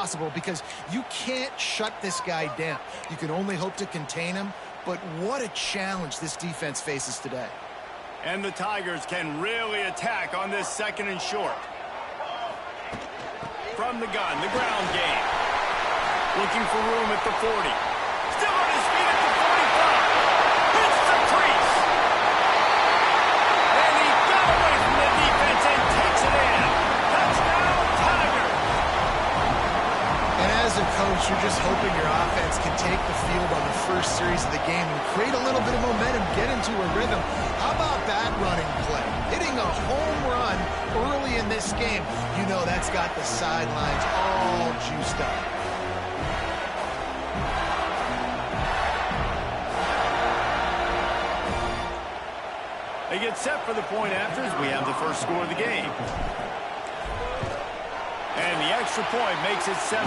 possible because you can't shut this guy down. You can only hope to contain him, but what a challenge this defense faces today. And the Tigers can really attack on this 2nd and short. From the gun, the ground game. Looking for room at the 40. Still on his feet at the 45. Hits the crease. And he got away from the defense and takes it in. Touchdown, Tigers. And as a coach, you're just hoping your offense can take the field on the first series of the game and create a little bit of momentum, get into a rhythm. How about that running play? Hitting a home run early in this game. You know that's got the sidelines all juiced up. They get set for the point after as we have the first score of the game. And the extra point makes it 7-0.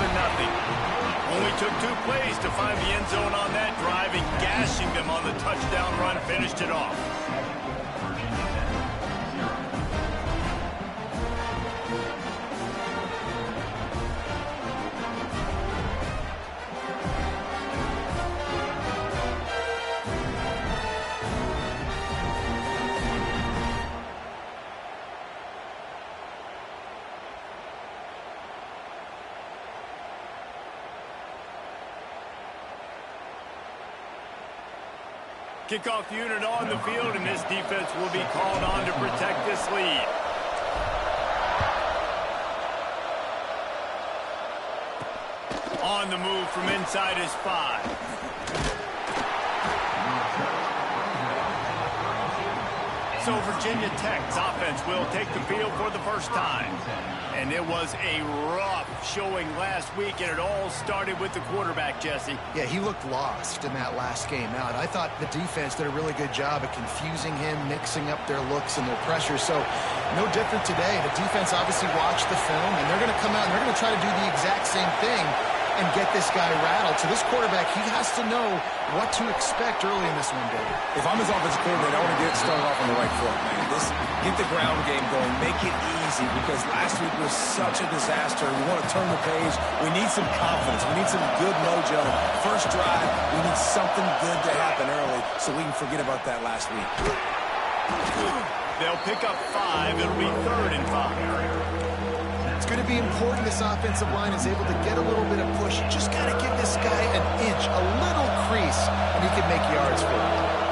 Only took 2 plays to find the end zone on that drive, and gashing them on the touchdown run finished it off. Kickoff unit on the field, and this defense will be called on to protect this lead. On the move from inside his 5. So Virginia Tech's offense will take the field for the first time. And it was a rough showing last week, and it all started with the quarterback, Jesse. Yeah, he looked lost in that last game out. I thought the defense did a really good job of confusing him, mixing up their looks and their pressure. So no different today. The defense obviously watched the film, and they're going to come out and they're going to try to do the exact same thing and get this guy rattled. So this quarterback, he has to know what to expect early in this one, David. If I'm his offensive coordinator, I want to get started off on the right foot, man. Get the ground game going. Make it easy, because last week was such a disaster. We want to turn the page. We need some confidence. We need some good mojo. First drive, we need something good to happen early so we can forget about that last week. They'll pick up 5. It'll be 3rd and 5. It's going to be important this offensive line is able to get a little bit of push. You just got to give this guy an inch, a little crease, and he can make yards for it.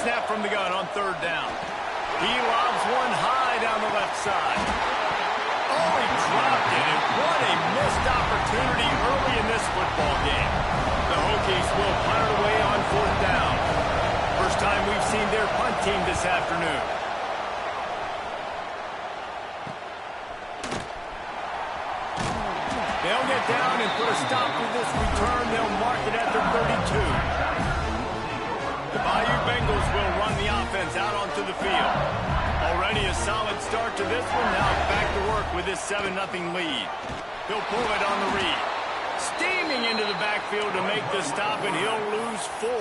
Snap from the gun on 3rd down. He lobs one high down the left side. Oh, he dropped it, and what a missed opportunity early in this football game. The Hokies will punt it away on 4th down. First time we've seen their punt team this afternoon. They'll get down and put a stop to this return. They'll mark it at the 32. The Bayou Bengals will run the offense out onto the field. Already a solid start to this one. Now back to work with this 7-0 lead. He'll pull it on the read. Steaming into the backfield to make the stop, and he'll lose 4.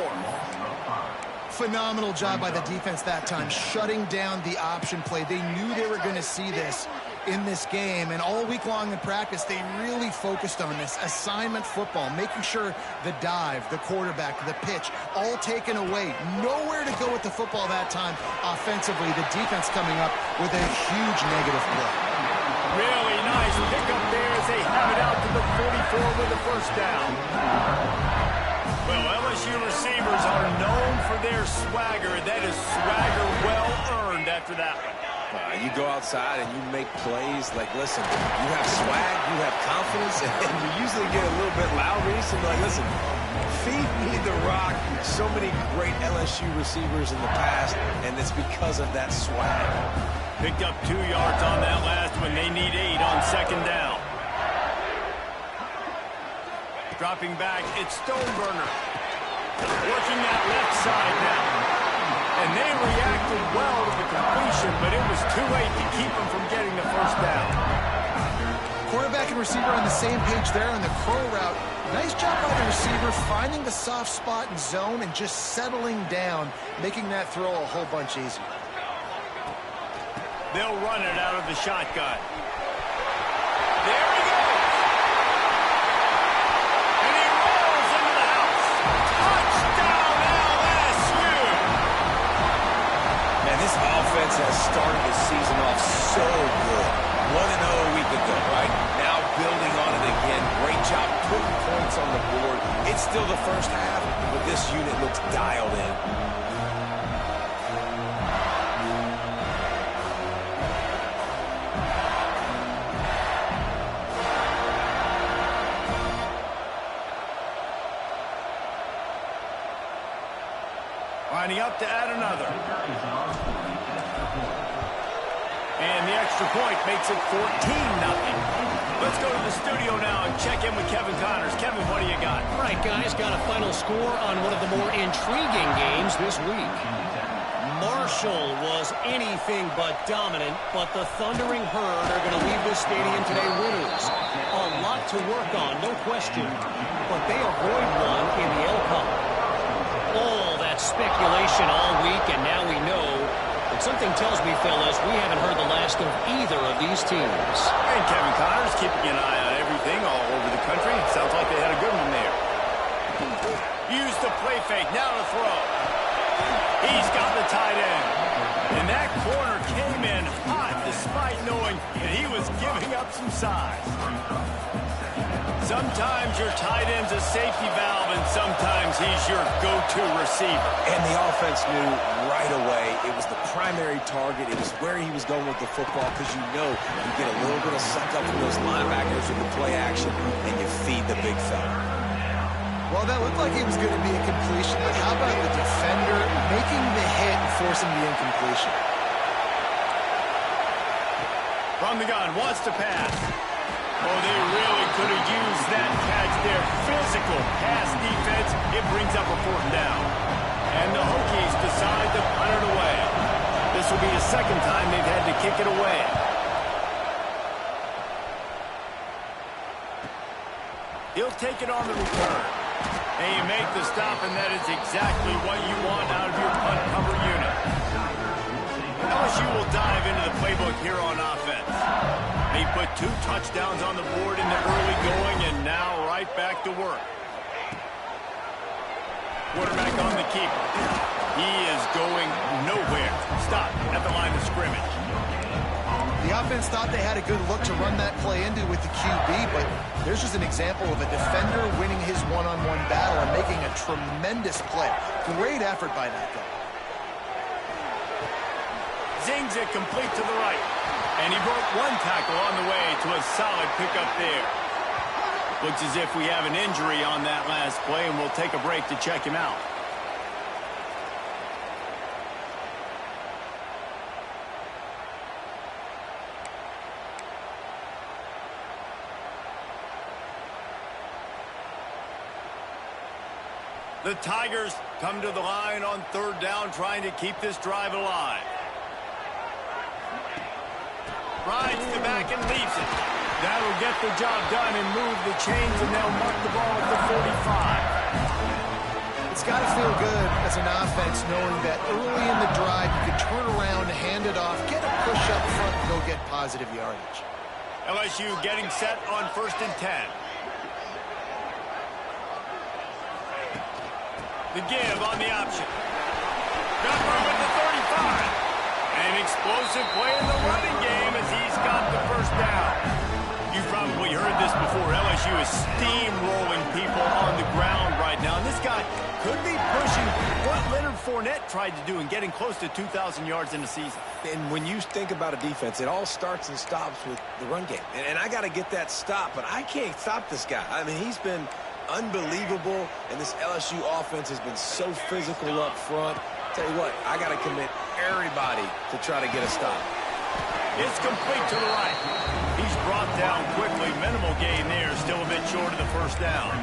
Phenomenal job by the defense that time, shutting down the option play. They knew they were going to see this in this game, and all week long in practice, they really focused on this assignment football, making sure the dive, the quarterback, the pitch, all taken away. Nowhere to go with the football that time offensively. The defense coming up with a huge negative play. Really nice pickup there as they have it out to the 44 with the first down. Well, LSU receivers are known for their swagger. That is swagger well earned after that one. You go outside and you make plays. Like, listen, you have swag, you have confidence, and you usually get a little bit loud recently. Like, listen, feed me the rock. So many great LSU receivers in the past, and it's because of that swag. Picked up 2 yards on that last one. They need 8 on 2nd down. Dropping back, it's Stoneburner. Working that left side now. And they reacted well to the completion, but it was too late to keep them from getting the first down. Quarterback and receiver on the same page there on the curl route. Nice job by the receiver finding the soft spot and zone and just settling down, making that throw a whole bunch easier. They'll run it out of the shotgun. There he goes. And he rolls into the house. Touchdown, LSU. Man, this offense has started the season off so good. 1-0 a week ago, right? Now building on it again. Great job putting points on the board. It's still the first half, but this unit looks dialed in. Lining up to add another. And the extra point makes it 14-0. Let's go to the studio now and check in with Kevin Connors. Kevin, what do you got? All right, guys, got a final score on one of the more intriguing games this week. Marshall was anything but dominant, but the Thundering Herd are going to leave this stadium today winners. A lot to work on, no question, but they avoid one in the L Cup. All that speculation all week, and now we know. But something tells me, fellas, we haven't heard the last of either of these teams. And Kevin Connors keeping an eye on everything all over the country. Sounds like they had a good one there. Use the play fake. Now to throw. He's got the tight end. And that corner came in hot despite knowing that he was giving up some size. Sometimes your tight end's a safety valve, and sometimes he's your go-to receiver. And the offense knew right away it was the primary target. It was where he was going with the football, because you know you get a little bit of suck up from those linebackers with the play action, and you feed the big fella. Well, that looked like it was going to be a completion, but how about the defender making the hit and forcing the incompletion? From the gun, wants to pass. Oh, they really could have used that catch there. Physical pass defense. It brings up a 4th down. And the Hokies decide to punt it away. This will be the second time they've had to kick it away. He'll take it on the return. And you make the stop, and that is exactly what you want out of your punt cover unit. LSU will dive into the playbook here on offense. They put 2 touchdowns on the board in the early going, and now right back to work. Quarterback on the keeper. He is going nowhere. Stop at the line of scrimmage. The offense thought they had a good look to run that play into with the QB, but there's just an example of a defender winning his one-on-one battle and making a tremendous play. Great effort by that guy. Zings it complete to the right. And he broke 1 tackle on the way to a solid pickup there. Looks as if we have an injury on that last play, and we'll take a break to check him out. The Tigers come to the line on 3rd down, trying to keep this drive alive. Rides the back and leaves it. That'll get the job done and move the chains, and they'll mark the ball at the 45. It's got to feel good as an offense knowing that early in the drive you can turn around, hand it off, get a push up front, and go get positive yardage. LSU getting set on 1st and 10. The give on the option. Got room at the 35. An explosive play in the running game as he's got the 1st down. You've probably heard this before. LSU is steamrolling people on the ground right now. And this guy could be pushing what Leonard Fournette tried to do and getting close to 2,000 yards in the season. And when you think about a defense, it all starts and stops with the run game. And I got to get that stop, but I can't stop this guy. I mean, he's been unbelievable, and this LSU offense has been so physical up front. Tell you what, I got to commit everybody to try to get a stop. It's complete to the right. He's brought down quickly. Minimal gain there, still a bit short of the 1st down.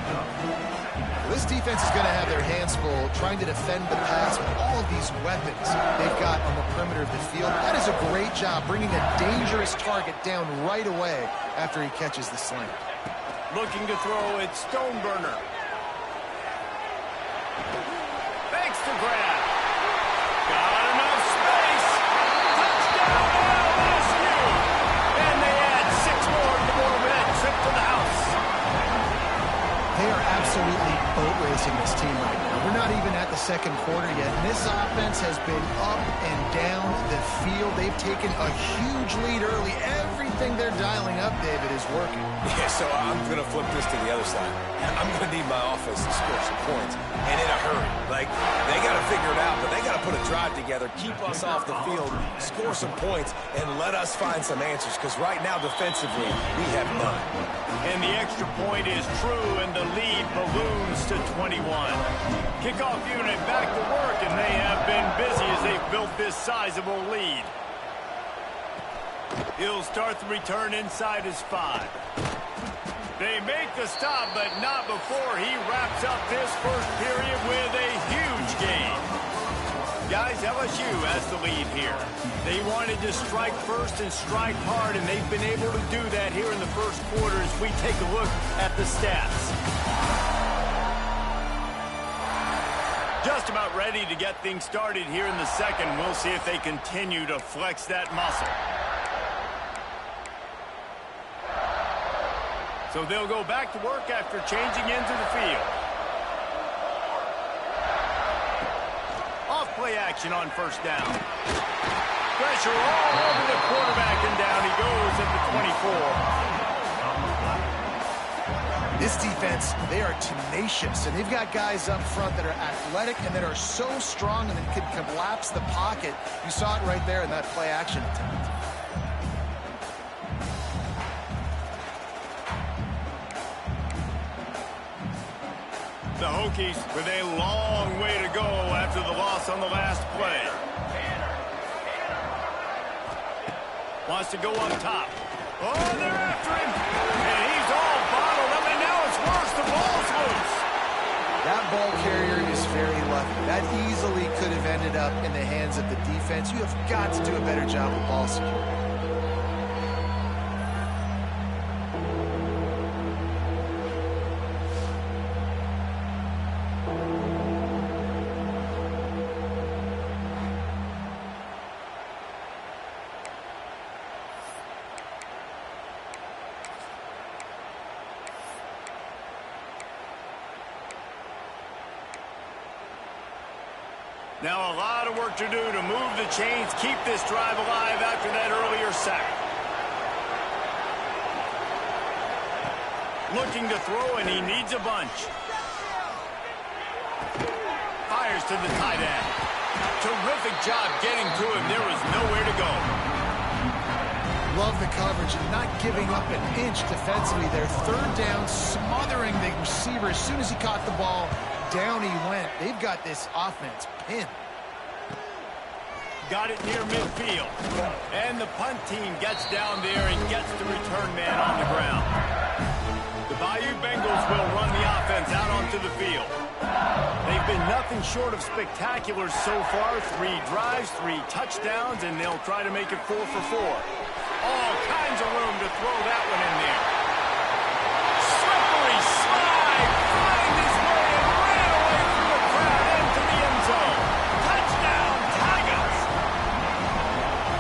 This defense is going to have their hands full trying to defend the pass with all of these weapons they've got on the perimeter of the field. That is a great job bringing a dangerous target down right away after he catches the slant. Looking to throw, it's Stoneburner. Thanks to grab. Got enough space. Touchdown, absolutely boat racing this team right now. We're not even at the second quarter yet, and this offense has been up and down the field. They've taken a huge lead early. Everything they're dialing up, David, is working. Yeah, so I'm going to flip this to the other side. I'm going to need my offense to score some points, and in a hurry. Like, they got to figure it out, but they got to put a drive together, keep us off the field, score some points, and let us find some answers, because right now, defensively, we have none. And the extra point is true, and the lead balloons to 21. Kickoff unit back to work, and they have been busy as they've built this sizable lead. He'll start the return inside his 5. They make the stop, but not before he wraps up this first period with a huge gain. Guys, LSU has the lead here. They wanted to strike first and strike hard, and they've been able to do that here in the first quarter as we take a look at the stats. Just about ready to get things started here in the second. We'll see if they continue to flex that muscle. So they'll go back to work after changing into the field. Off-play action on first down. Pressure all over the quarterback, and down he goes at the 24. This defense, they are tenacious, and they've got guys up front that are athletic and that are so strong and that can collapse the pocket. You saw it right there in that play action attempt. The Hokies with a long way to go after the loss on the last play. Wants to go on top. Oh, they're after him. And he's all bottled up, and now it's worse. The ball's loose. That ball carrier is very lucky. That easily could have ended up in the hands of the defense. You have got to do a better job with ball security. Now a lot of work to do to move the chains, keep this drive alive after that earlier sack. Looking to throw, and he needs a bunch. Fires to the tight end. Terrific job getting to him. There was nowhere to go. Love the coverage and not giving up an inch defensively there. Third down, smothering the receiver. As soon as he caught the ball, down he went. They've got this offense pinned. Got it near midfield. And the punt team gets down there and gets the return man on the ground. The Bayou Bengals will run the offense out onto the field. They've been nothing short of spectacular so far. 3 drives, 3 touchdowns, and they'll try to make it 4 for 4. All kinds of room to throw that one in there. Slippery slide, find his way and ran away through the crowd into the end zone. Touchdown, Tigers!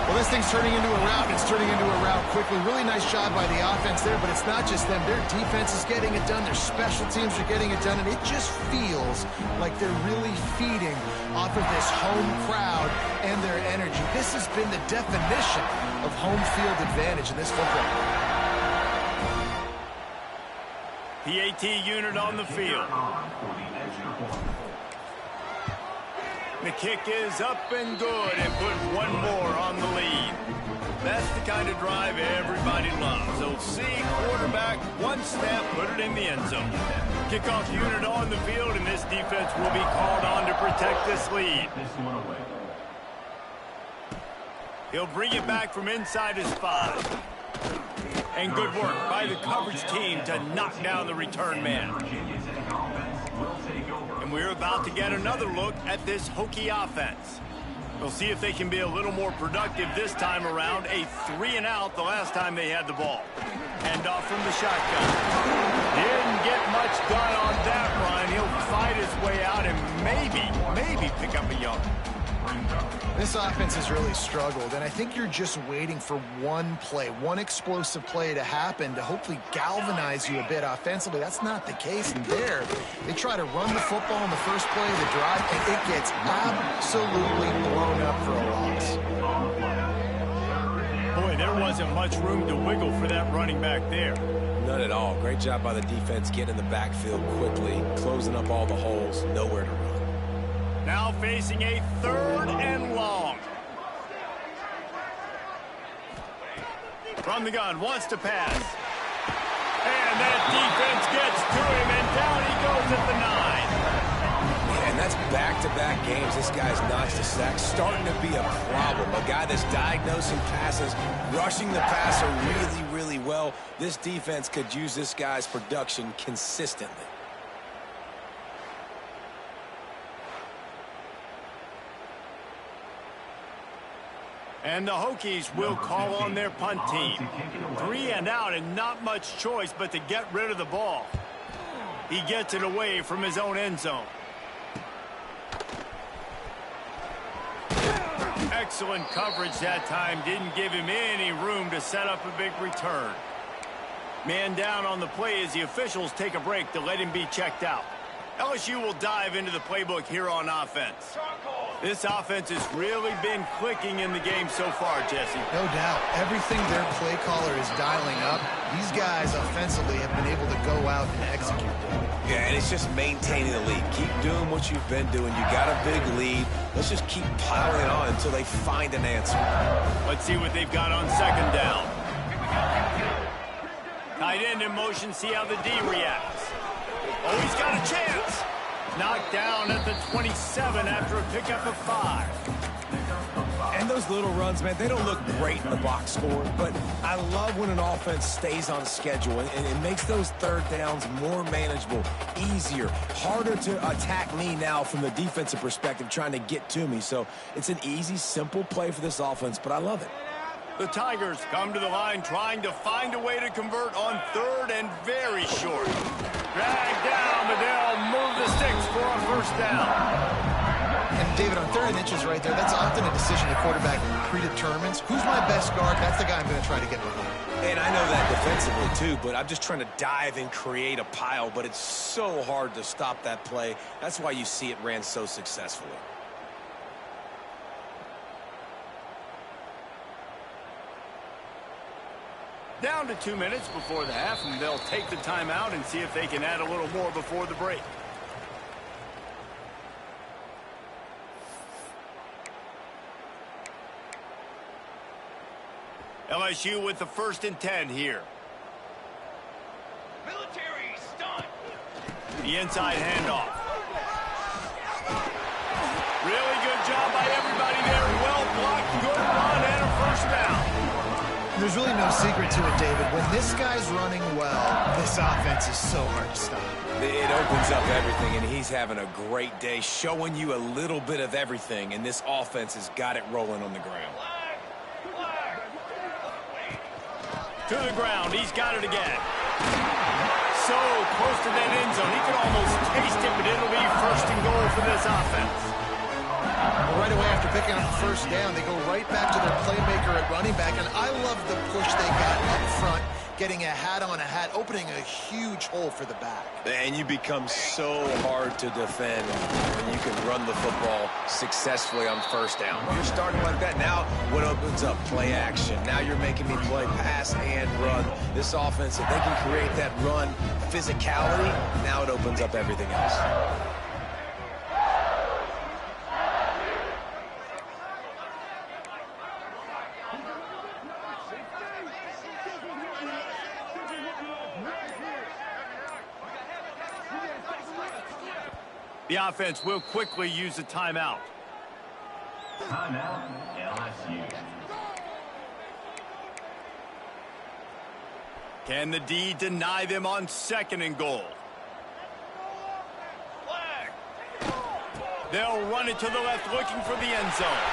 Well, this thing's turning into a rout, and it's turning into a rout quickly. Really nice job by the offense there, but it's not just them. Their defense is getting it done. Their special teams are getting it done, and it just feels like they're really feeding off of this home crowd and their energy. This has been the definition of home field advantage in this football game. PAT unit on the field. The kick is up and good, and put one more on the lead. That's the kind of drive everybody loves. They'll see quarterback, one snap, put it in the end zone. Kickoff unit on the field, and this defense will be called on to protect this lead. He'll bring it back from inside his 5. And good work by the coverage team to knock down the return man. And we're about to get another look at this Hokie offense. We'll see if they can be a little more productive this time around. A 3-and-out the last time they had the ball. Hand off from the shotgun. Didn't get much done on that run. He'll fight his way out and maybe pick up a yard. This offense has really struggled, and I think you're just waiting for one play, one explosive play to happen to hopefully galvanize you a bit offensively. That's not the case. And there, they try to run the football in the first play of the drive, and it gets absolutely blown up for a loss. Boy, there wasn't much room to wiggle for that running back there. None at all. Great job by the defense getting in the backfield quickly, closing up all the holes, nowhere to run. Now facing a 3rd and long. From the gun, wants to pass. And that defense gets to him, and down he goes at the 9. Yeah, and that's back-to-back games. This guy's notched a sack, starting to be a problem. A guy that's diagnosing passes, rushing the passer really, really well. This defense could use this guy's production consistently. And the Hokies will call on their punt team. 3 and out, and not much choice but to get rid of the ball. He gets it away from his own end zone. Excellent coverage that time. Didn't give him any room to set up a big return. Man down on the play as the officials take a break to let him be checked out. LSU will dive into the playbook here on offense. This offense has really been clicking in the game so far, Jesse. No doubt. Everything their play caller is dialing up, these guys offensively have been able to go out and execute. Yeah, and it's just maintaining the lead. Keep doing what you've been doing. You got a big lead. Let's just keep piling it on until they find an answer. Let's see what they've got on 2nd down. Tight end in motion, see how the D reacts. Oh, he's got a chance. Knocked down at the 27 after a pickup of 5. And those little runs, man, they don't look great in the box score, but I love when an offense stays on schedule, and it makes those 3rd downs more manageable, easier, harder to attack me now from the defensive perspective trying to get to me. So it's an easy, simple play for this offense, but I love it. The Tigers come to the line trying to find a way to convert on 3rd and very short. Dragged down, but they'll move the sticks for a 1st down. And David, on 3rd and inches right there, that's often a decision the quarterback predetermines. Who's my best guard? That's the guy I'm going to try to get behind. And I know that defensively too, but I'm just trying to dive and create a pile, but it's so hard to stop that play. That's why you see it ran so successfully. Down to 2 minutes before the half, and they'll take the timeout and see if they can add a little more before the break. LSU with the 1st and 10 here. Military stunt. The inside handoff. Really good job by everybody there. Well blocked, good run, and a 1st down. There's really no secret to it, David. When this guy's running well, this offense is so hard to stop. It opens up everything, and he's having a great day, showing you a little bit of everything, and this offense has got it rolling on the ground. To the ground, he's got it again. So close to that end zone, he could almost taste it, but it'll be 1st and goal for this offense. Well, right away after picking up the 1st down, they go right back to their playmaker at running back, and I love the push they got up front, getting a hat on a hat, opening a huge hole for the back. And you become so hard to defend when you can run the football successfully on 1st down. You're starting like that. Now what opens up? Play action. Now you're making me play pass and run. This offense, if they can create that run physicality, now it opens up everything else. The offense will quickly use a timeout. Timeout, LSU. Can the D deny them on 2nd and goal? They'll run it to the left, looking for the end zone.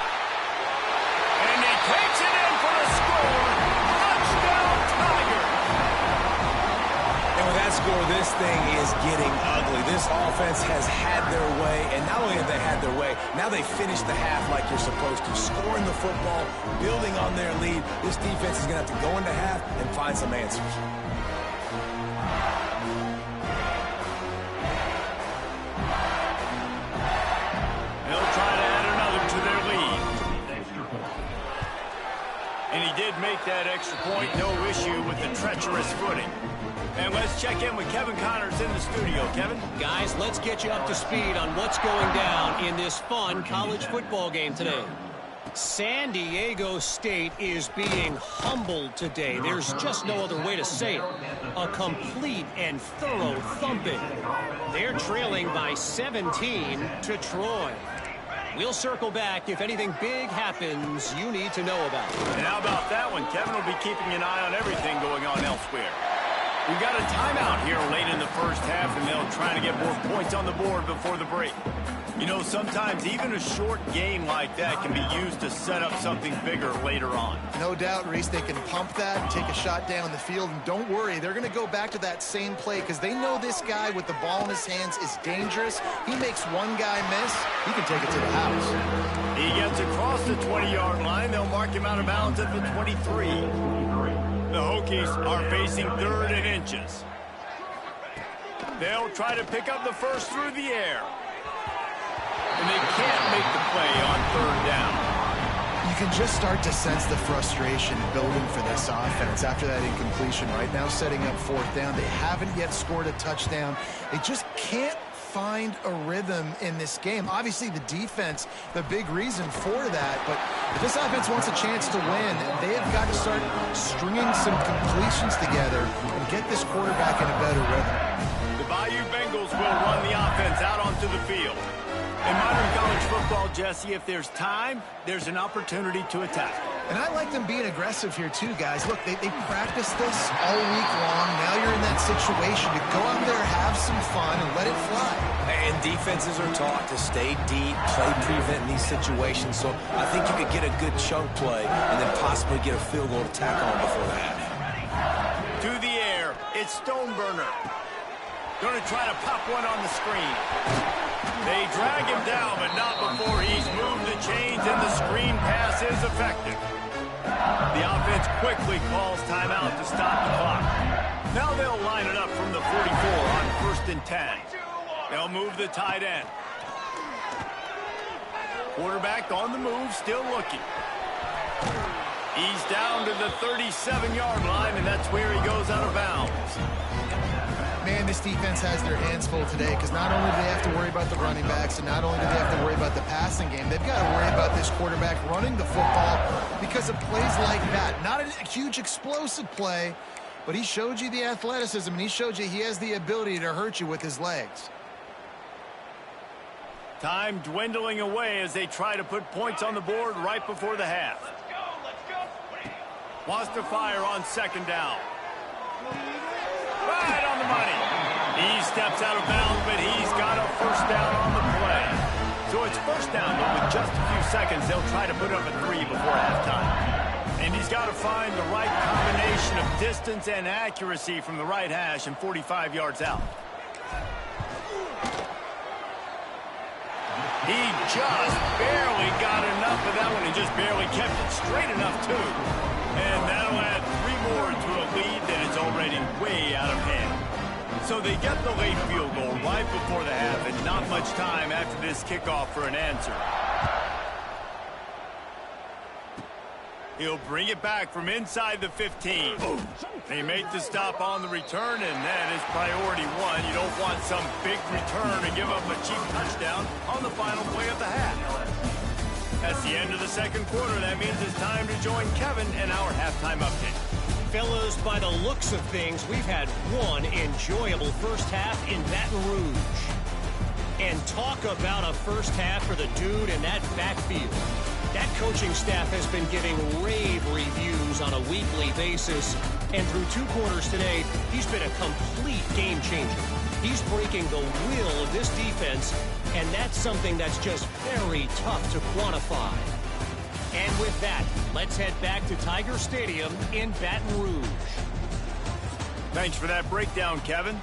And he takes it in for a score. Touchdown, Tigers! And with that score, this this thing is getting ugly. This offense has had their way, and not only have they had their way, now they finish the half like you're supposed to, scoring the football, building on their lead. This defense is going to have to go into half and find some answers. They'll try to add another to their lead. And he did make that extra point, no issue with the treacherous footing. And let's check in with Kevin Connors in the studio. Kevin? Guys, let's get you up to speed on what's going down in this fun college football game today. San Diego State is being humbled today. There's just no other way to say it. A complete and thorough thumping. They're trailing by 17 to Troy. We'll circle back if anything big happens you need to know about. And how about that one? Kevin will be keeping an eye on everything going on elsewhere. We've got a timeout here late in the first half, and they'll try to get more points on the board before the break. You know, sometimes even a short game like that can be used to set up something bigger later on. No doubt, Reese, they can pump that and take a shot down the field. And don't worry, they're going to go back to that same play because they know this guy with the ball in his hands is dangerous. He makes one guy miss, he can take it to the house. He gets across the 20-yard line. They'll mark him out of bounds at the 23. The Hokies are facing 3rd and inches. They'll try to pick up the first through the air. And they can't make the play on 3rd down. You can just start to sense the frustration building for this offense after that incompletion. Right now setting up 4th down. They haven't yet scored a touchdown. They just can't find a rhythm in this game. Obviously the defense, the big reason for that, but if this offense wants a chance to win, they have got to start stringing some completions together and get this quarterback in a better rhythm. The Bayou Bengals will run the offense out onto the field. In modern college football, Jesse, if there's time, there's an opportunity to attack. And I like them being aggressive here too, guys. Look, they practiced this all week long. Now you're in that situation to go out there, have some fun, and let it fly. And defenses are taught to stay deep, play prevent in these situations. So I think you could get a good chunk play and then possibly get a field goal to tack on before the half. To the air, it's Stoneburner. Going to try to pop one on the screen. They drag him down, but not before he's moved the chains, and the screen pass is effective. The offense quickly calls timeout to stop the clock. Now they'll line it up from the 44 on 1st and 10. They'll move the tight end. Quarterback on the move, still looking. He's down to the 37-yard line, and that's where he goes out of bounds. Man, this defense has their hands full today because not only do they have to worry about the running backs and not only do they have to worry about the passing game, they've got to worry about this quarterback running the football because of plays like that. Not a huge explosive play, but he showed you the athleticism and he showed you he has the ability to hurt you with his legs. Time dwindling away as they try to put points on the board right before the half. Wants to fire on 2nd down. Right on the money. He steps out of bounds, but he's got a 1st down on the play. So it's 1st down, but with just a few seconds, they'll try to put up a 3 before halftime. And he's got to find the right combination of distance and accuracy from the right hash and 45 yards out. He just barely got enough of that one and just barely kept it straight enough, too. And that'll add 3 more to a lead that is already way out of hand. So they get the late field goal right before the half and not much time after this kickoff for an answer. He'll bring it back from inside the 15. They make the stop on the return, and that is priority 1. You don't want some big return to give up a cheap touchdown on the final play of the half. That's the end of the 2nd quarter. That means it's time to join Kevin in our halftime update. Fellas, by the looks of things, we've had one enjoyable first half in Baton Rouge. And talk about a first half for the dude in that backfield. That coaching staff has been giving rave reviews on a weekly basis. And through 2 quarters today, he's been a complete game changer. He's breaking the will of this defense, and that's something that's just very tough to quantify. And with that, let's head back to Tiger Stadium in Baton Rouge. Thanks for that breakdown, Kevin.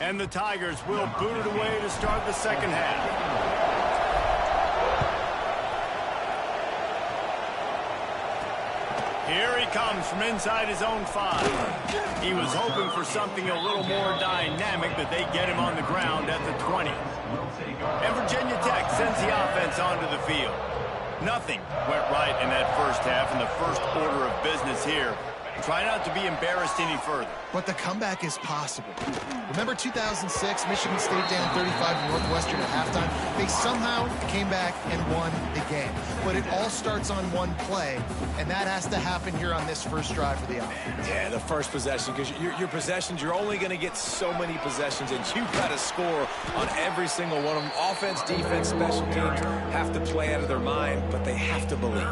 And the Tigers will boot it away to start the second half. Here he comes from inside his own 5. He was hoping for something a little more dynamic, but they get him on the ground at the 20. And Virginia Tech sends the offense onto the field. Nothing went right in that first half, and the first order of business here. Try not to be embarrassed any further. But the comeback is possible. Remember 2006, Michigan State down 35 to Northwestern at halftime? They somehow came back and won the game. But it all starts on one play, and that has to happen here on this first drive for the offense. Yeah, the first possession, because your possessions, you're only going to get so many possessions, and you've got to score on every single one of them. Offense, defense, special teams have to play out of their mind, but they have to believe.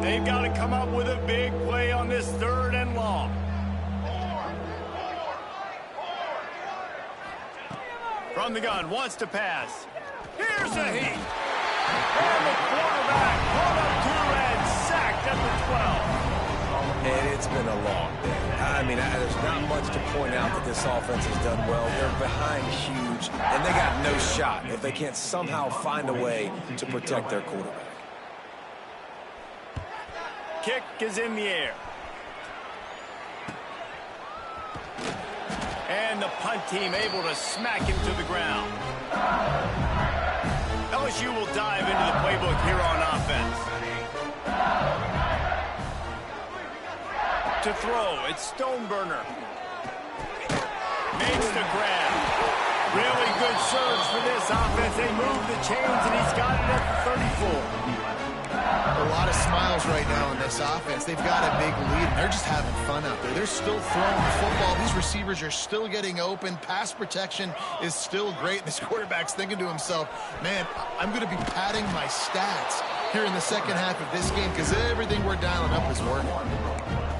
They've got to come up with a big play on this 3rd and long. From the gun, wants to pass. Here's a heat. And the quarterback caught up to and sacked at the 12. And it's been a long day. I mean, there's not much to point out that this offense has done well. They're behind huge, and they got no shot if they can't somehow find a way to protect their quarterback. Kick is in the air. And the punt team able to smack him to the ground. LSU will dive into the playbook here on offense. To throw, it's Stoneburner. Makes the grab. Really good surge for this offense. They move the chains, and he's got it at the 34. A lot of smiles right now in this offense. They've got a big lead, and they're just having fun out there. They're still throwing the football. These receivers are still getting open. Pass protection is still great. This quarterback's thinking to himself, man, I'm going to be padding my stats here in the second half of this game because everything we're dialing up is working.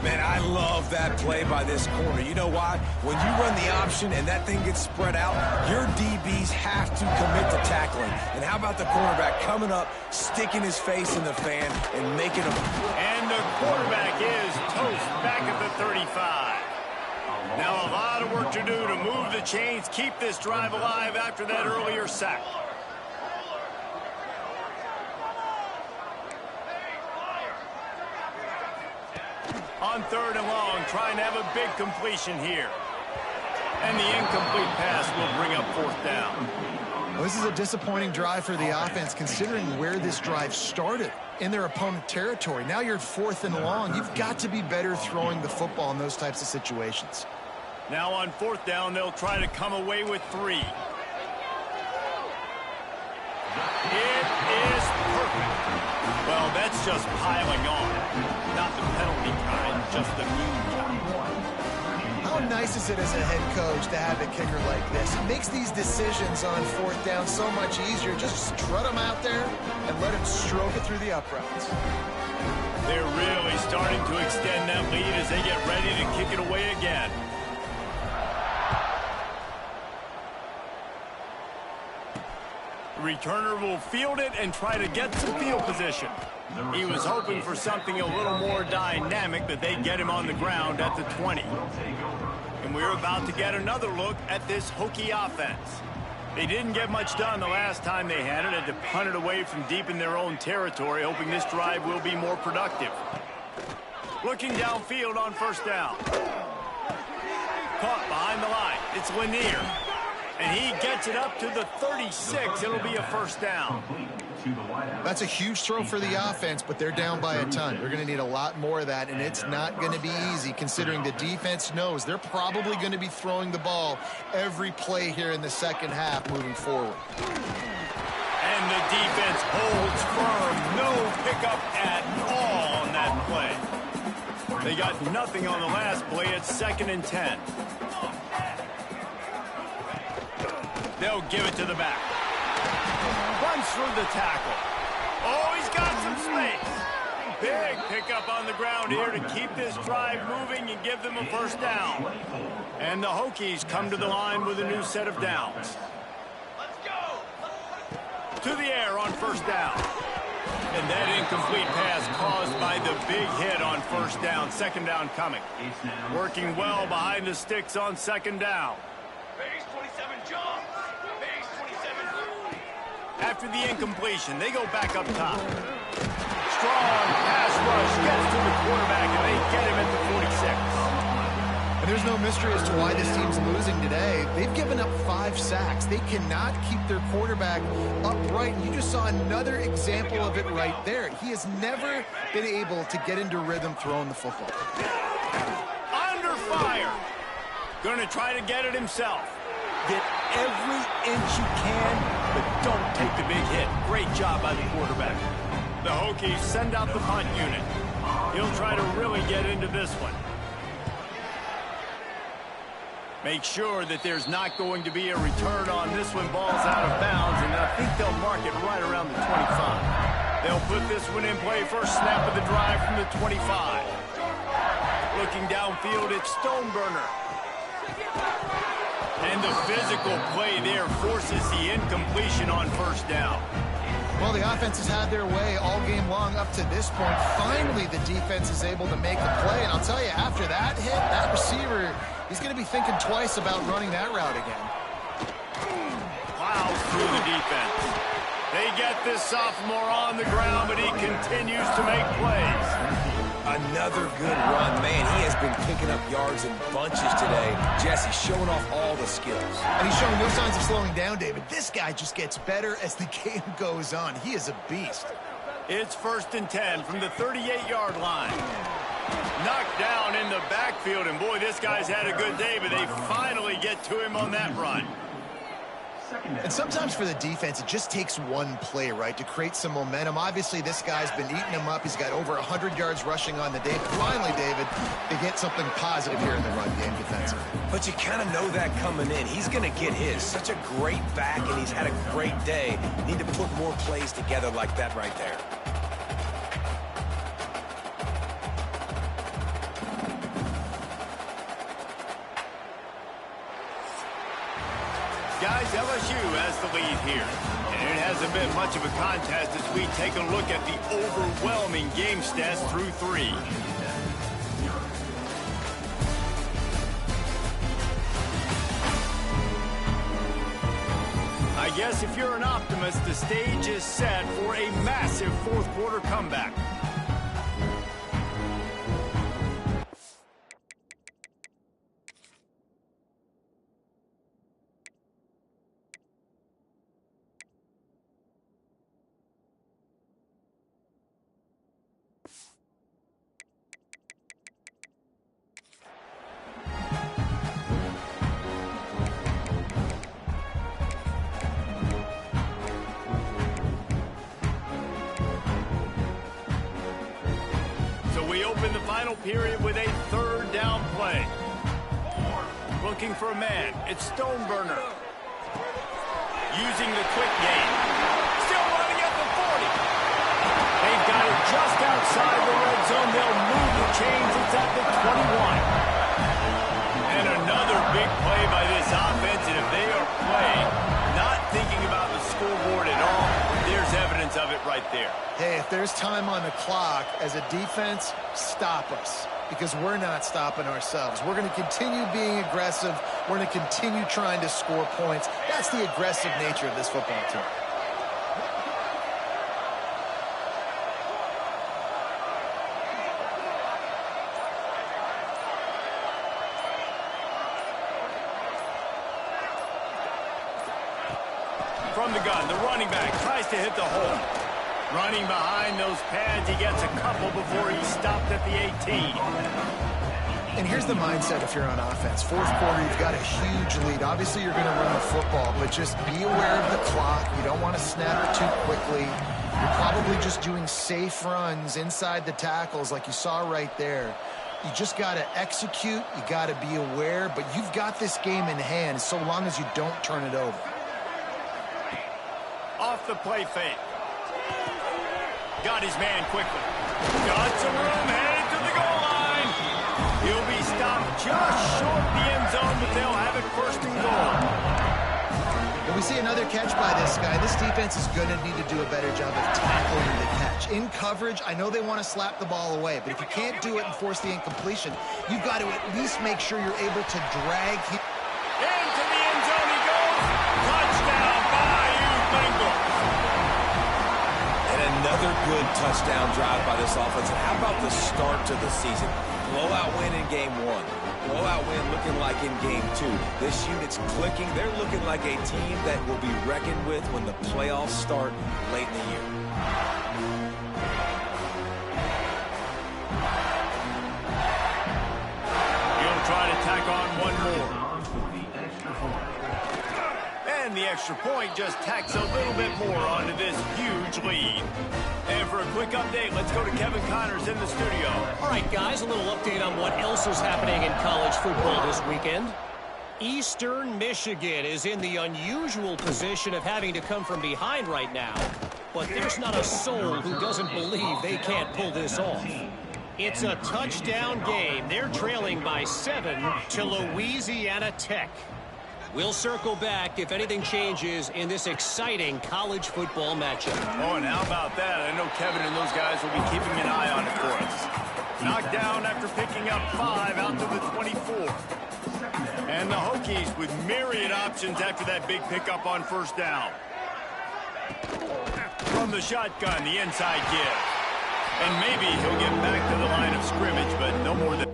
Man, I love that play by this corner. You know why? When you run the option and that thing gets spread out, your DBs have to commit to tackling. And how about the cornerback coming up, sticking his face in the fan, and making a... And the quarterback is toast back at the 35. Now a lot of work to do to move the chains, keep this drive alive after that earlier sack. On 3rd and long, trying to have a big completion here. And the incomplete pass will bring up 4th down. Well, this is a disappointing drive for the offense, considering where this drive started in their opponent territory. Now you're 4th and long. You've got to be better throwing the football in those types of situations. Now on 4th down, they'll try to come away with 3. It is perfect. Well, that's just piling on. Not the penalty kind, just the mean kind. How nice is it as a head coach to have a kicker like this? It makes these decisions on 4th down so much easier. Just strut him out there and let him stroke it through the uprights. They're really starting to extend that lead as they get ready to kick it away again. The returner will field it and try to get some field position. He was hoping for something a little more dynamic, but they get him on the ground at the 20. And we're about to get another look at this Hokie offense. They didn't get much done the last time they had it. Had to punt it away from deep in their own territory, hoping this drive will be more productive. Looking downfield on 1st down. Caught behind the line. It's Lanier. And he gets it up to the 36. It'll be a 1st down. That's a huge throw for the offense, but they're down by a ton. They're going to need a lot more of that, and it's not going to be easy considering the defense knows they're probably going to be throwing the ball every play here in the second half moving forward. And the defense holds firm. No pickup at all on that play. They got nothing on the last play. It's 2nd and 10. They'll give it to the back. Runs through the tackle. Oh, he's got some space. Big pickup on the ground here to keep this drive moving and give them a 1st down. And the Hokies come to the line with a new set of downs. To the air on 1st down. And that incomplete pass caused by the big hit on first down. Second down coming. Working well behind the sticks on second down. Base 27 jump. Base 27. After the incompletion, they go back up top. Strong pass rush gets to the quarterback, and they get him at the 46. And there's no mystery as to why this team's losing today. They've given up 5 sacks. They cannot keep their quarterback upright. And you just saw another example of it right there. He has never been able to get into rhythm throwing the football. Under fire. Going to try to get it himself. Get every inch you can, but don't take the big hit. Great job by the quarterback. The Hokies send out the punt unit. He'll try to really get into this one. Make sure that there's not going to be a return on this one. Ball's out of bounds, and I think they'll mark it right around the 25. They'll put this one in play. First snap of the drive from the 25. Looking downfield, it's Stoneburner. And the physical play there forces the incompletion on first down. Well, the offense has had their way all game long up to this point. Finally, the defense is able to make the play. And I'll tell you, after that hit, that receiver, he's going to be thinking twice about running that route again. Plows through the defense. They get this sophomore on the ground, but he continues to make plays. Another good run. Man, he has been picking up yards in bunches today. Jesse showing off all the skills. And he's showing no signs of slowing down, David. This guy just gets better as the game goes on. He is a beast. It's 1st and 10 from the 38-yard line. Knocked down in the backfield, and boy, this guy's had a good day, but they finally get to him on that run. And sometimes for the defense, it just takes one play, right, to create some momentum. Obviously, this guy's been eating him up. He's got over 100 yards rushing on the day. But finally, David, they get something positive here in the run game defensively. But you kind of know that coming in. He's going to get his. Such a great back, and he's had a great day. Need to put more plays together like that right there. Guys, LSU has the lead here. And it hasn't been much of a contest as we take a look at the overwhelming game stats through 3. I guess if you're an optimist, the stage is set for a massive fourth quarter comeback. In the final period with a 3rd down play. Looking for a man. It's Stoneburner. Using the quick game. Still running at the 40. They've got it just outside the red zone. They'll move the chains. It's at the 21. And another big play by this offense. And if they are playing, not thinking about the scoreboard at all, there's evidence of it right there. Hey, if there's time on the clock, as a defense, stop us. Because we're not stopping ourselves. We're going to continue being aggressive. We're going to continue trying to score points. That's the aggressive nature of this football team. From the gun, the running back tries to hit the hole. Running behind those pads, he gets a couple before he's stopped at the 18. And here's the mindset if you're on offense. Fourth quarter, you've got a huge lead. Obviously, you're going to run the football, but just be aware of the clock. You don't want to snap it too quickly. You're probably just doing safe runs inside the tackles like you saw right there. You just got to execute. You got to be aware, but you've got this game in hand so long as you don't turn it over. Off the play fake. Got his man quickly. Got some room, headed to the goal line. He'll be stopped just short the end zone, but they'll have it 1st and goal. We see another catch by this guy. This defense is going to need to do a better job of tackling the catch. In coverage, I know they want to slap the ball away, but if you can't do it and force the incompletion, you've got to at least make sure you're able to drag him. Into the end zone he goes. Touchdown, Bayou Bengals. And another good touchdown drive by this offense. And how about the start to the season? Blowout win in game 1. Blowout win looking like in game 2. This unit's clicking. They're looking like a team that will be reckoned with when the playoffs start late in the year. He'll try to tack on one more. And the extra point just tacks a little bit more onto this huge lead. And for a quick update, let's go to Kevin Connors in the studio. All right, guys, a little update on what else is happening in college football this weekend. Eastern Michigan is in the unusual position of having to come from behind right now. But there's not a soul who doesn't believe they can't pull this off. It's a touchdown game. They're trailing by 7 to Louisiana Tech. We'll circle back if anything changes in this exciting college football matchup. Oh, and how about that? I know Kevin and those guys will be keeping an eye on it for us. Knocked down after picking up 5 out to the 24. And the Hokies with myriad options after that big pickup on first down. From the shotgun, the inside give. And maybe he'll get back to the line of scrimmage, but no more than...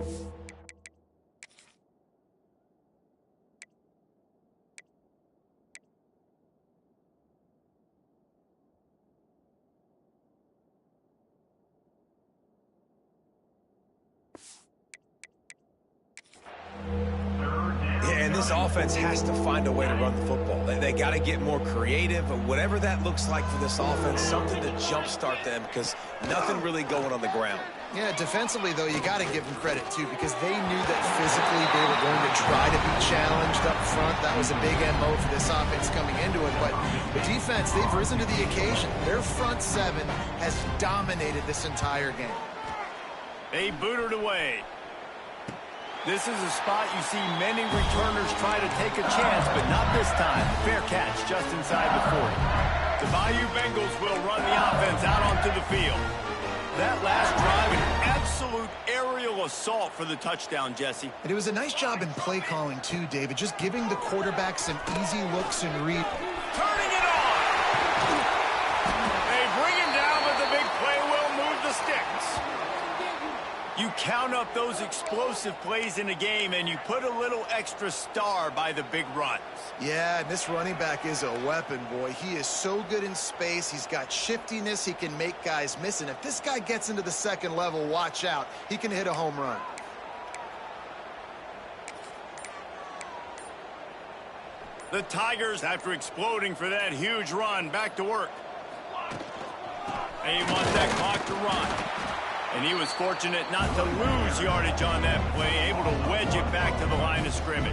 And this offense has to find a way to run the football. They got to get more creative, but whatever that looks like for this offense, something to jumpstart them because nothing really going on the ground. Yeah, defensively, though, you got to give them credit, too, because they knew that physically they were going to try to be challenged up front. That was a big MO for this offense coming into it. But the defense, they've risen to the occasion. Their front 7 has dominated this entire game. They booted away. This is a spot you see many returners try to take a chance, but not this time. Fair catch just inside the 40. The Bayou Bengals will run the offense out onto the field. That last drive, an absolute aerial assault for the touchdown, Jesse. And it was a nice job in play calling, too, David, just giving the quarterback some easy looks and read. Turning it on! They bring him down, but the big play will move the sticks. You count up those explosive plays in a game, and you put a little extra star by the big runs. Yeah, and this running back is a weapon, boy. He is so good in space. He's got shiftiness. He can make guys miss. And if this guy gets into the second level, watch out. He can hit a home run. The Tigers, after exploding for that huge run, back to work. They want that clock to run. And he was fortunate not to lose yardage on that play, able to wedge it back to the line of scrimmage.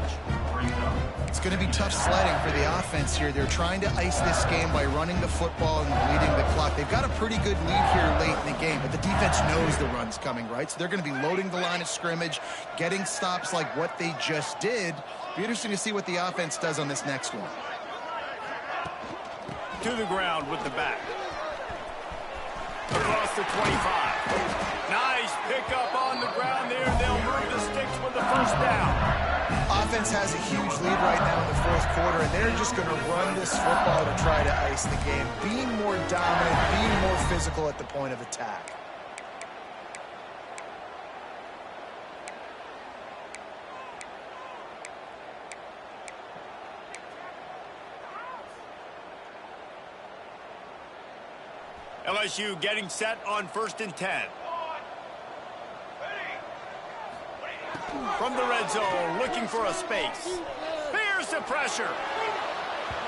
It's going to be tough sledding for the offense here. They're trying to ice this game by running the football and bleeding the clock. They've got a pretty good lead here late in the game, but the defense knows the run's coming, right? So they're going to be loading the line of scrimmage, getting stops like what they just did. Be interesting to see what the offense does on this next one. To the ground with the back. Across the 25. Nice pickup on the ground there. They'll move the sticks with the first down. Offense has a huge lead right now in the fourth quarter, and they're just going to run this football to try to ice the game. Being more dominant, being more physical at the point of attack. LSU getting set on 1st and 10. From the red zone, looking for a space. Here's the pressure.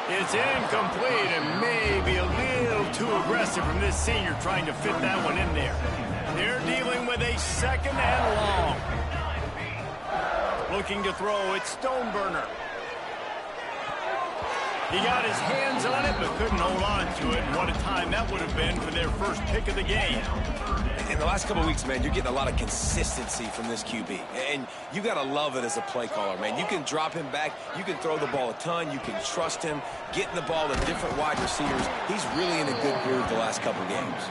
It's incomplete and maybe a little too aggressive from this senior trying to fit that one in there. They're dealing with a 2nd and long. Looking to throw, it's Stoneburner. He got his hands on it, but couldn't hold on to it. And what a time that would have been for their first pick of the game. And the last couple of weeks, man, you're getting a lot of consistency from this QB. And you got to love it as a play caller, man. You can drop him back. You can throw the ball a ton. You can trust him, getting the ball to different wide receivers. He's really in a good groove the last couple of games.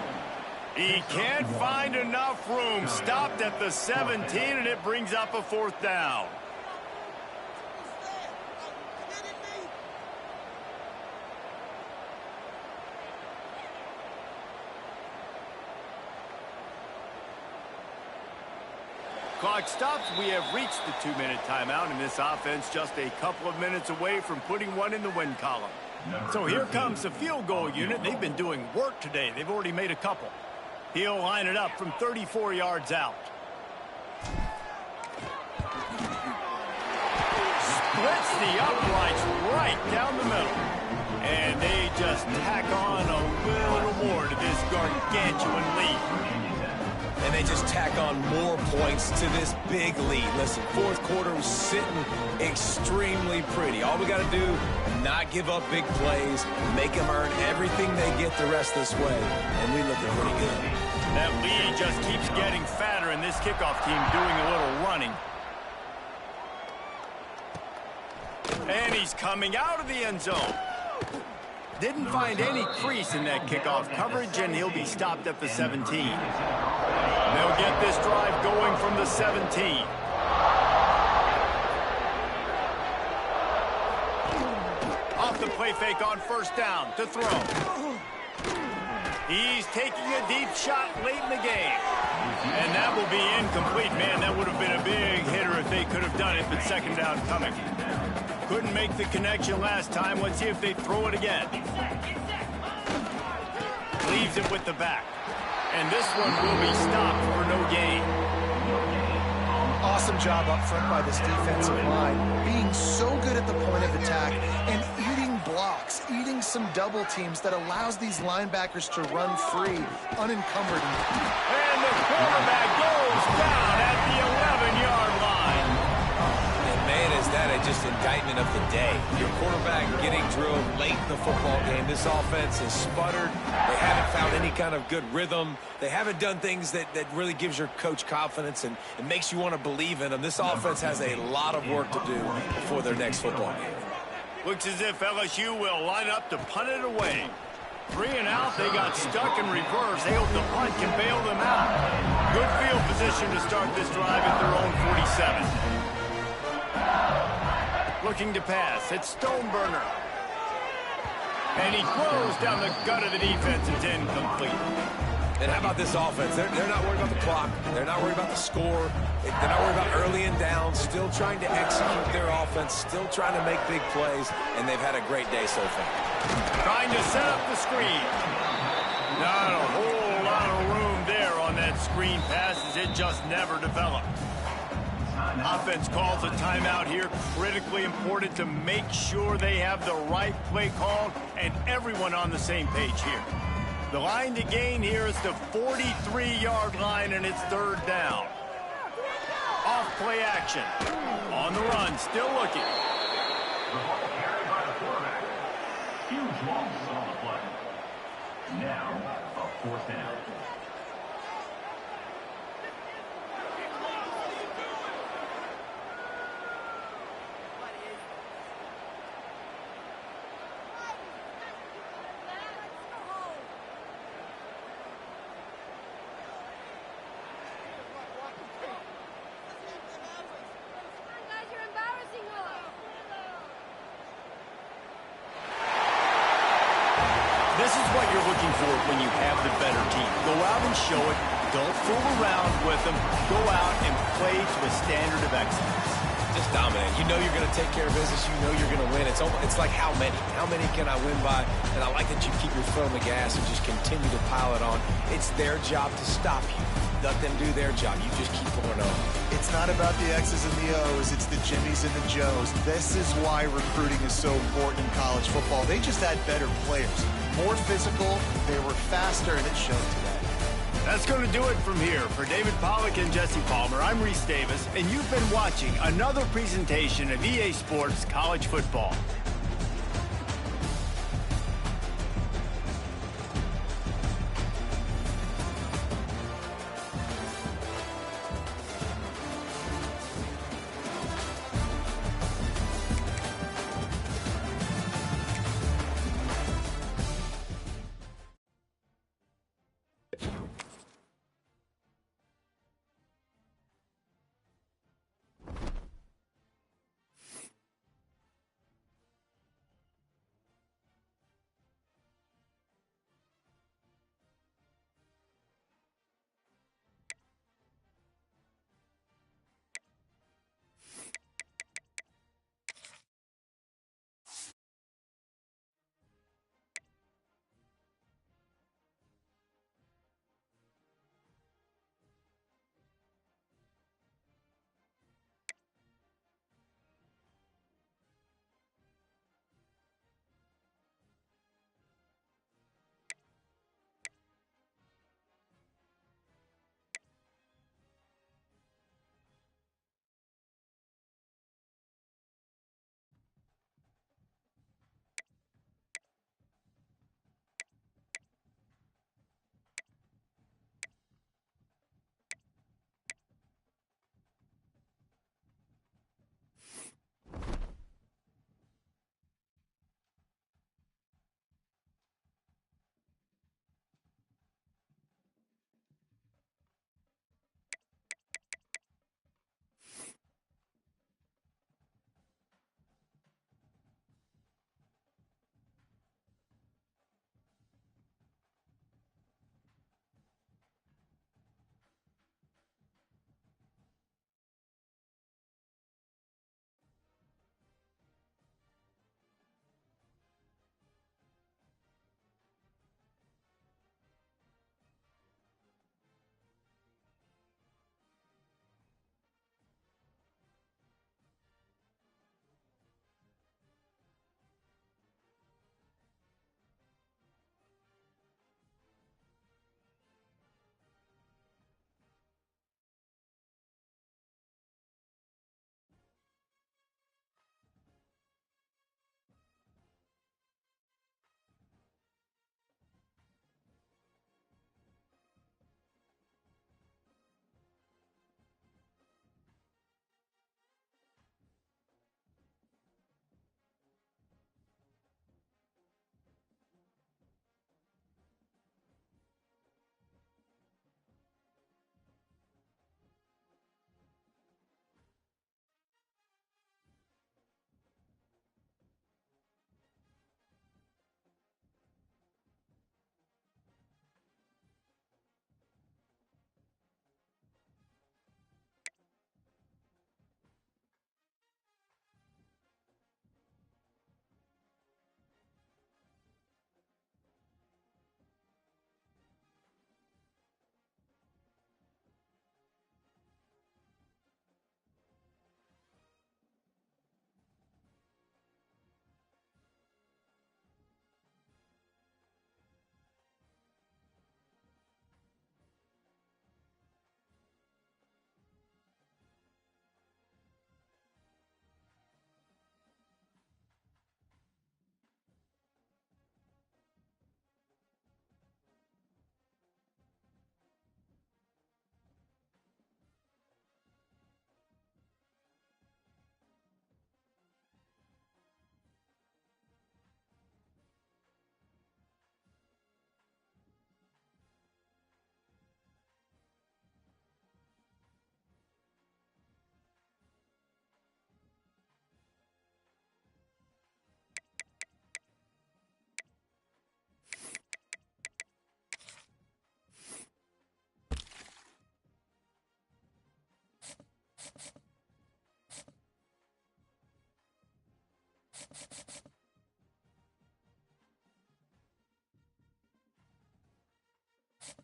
He can't find enough room. Stopped at the 17, and it brings up a 4th down. Clock stops. We have reached the 2-minute timeout, and this offense just a couple of minutes away from putting one in the win column. So here comes the field goal unit. They've been doing work today. They've already made a couple. He'll line it up from 34 yards out. Splits the uprights right down the middle. And they just tack on a little more to this gargantuan lead. And they just tack on more points to this big lead. Listen, 4th quarter was sitting extremely pretty. All we got to do, not give up big plays, make them earn everything they get the rest this way, and we looking pretty good. That lead just keeps getting fatter, and this kickoff team doing a little running. And he's coming out of the end zone. Didn't find any crease in that kickoff coverage, and he'll be stopped at the 17. They'll get this drive going from the 17. Off the play fake on 1st down to throw. He's taking a deep shot late in the game. And that will be incomplete. Man, that would have been a big hitter if they could have done it, but 2nd down coming. Couldn't make the connection last time. Let's see if they throw it again. Leaves it with the back. And this one will be stopped for no gain. Awesome job up front by this defensive line, being so good at the point of attack and eating blocks, eating some double teams that allows these linebackers to run free, unencumbered. And the quarterback goes down at the 11-yard line. And man, is that just indictment of the day. Your quarterback getting drilled late in the football game. This offense has sputtered. They haven't found any kind of good rhythm. They haven't done things that really gives your coach confidence and makes you want to believe in them. This offense has a lot of work to do before their next football game. Looks as if LSU will line up to punt it away. 3 and out, they got stuck in reverse. They hope the punt can bail them out. Good field position to start this drive at their own 47. Looking to pass. It's Stoneburner. And he throws down the gut of the defense. It's incomplete. And how about this offense? They're not worried about the clock. They're not worried about the score. They're not worried about early and down. Still trying to execute their offense. Still trying to make big plays. And they've had a great day so far. Trying to set up the screen. Not a whole lot of room there on that screen pass as it just never developed. Offense calls a timeout here. Critically important to make sure they have the right play called and everyone on the same page here. The line to gain here is the 43-yard line, and it's 3rd down. Off play action. On the run, still looking. The ball carried by the quarterback. Huge loss on the play. Now, a 4th down. This is what you're looking for when you have the better team. Go out and show it. Don't fool around with them. Go out and play to a standard of excellence. Just dominate. You know you're going to take care of business. You know you're going to win. It's like how many? How many can I win by? And I like that you keep your foot on the gas and just continue to pile it on. It's their job to stop you. Let them do their job. You just keep going on. It's not about the X's and the O's. It's the Jimmies and the Joes. This is why recruiting is so important in college football. They just had better players. More physical, they were faster, and it showed today. That's going to do it from here. For David Pollack and Jesse Palmer, I'm Reese Davis, and you've been watching another presentation of EA Sports College Football. you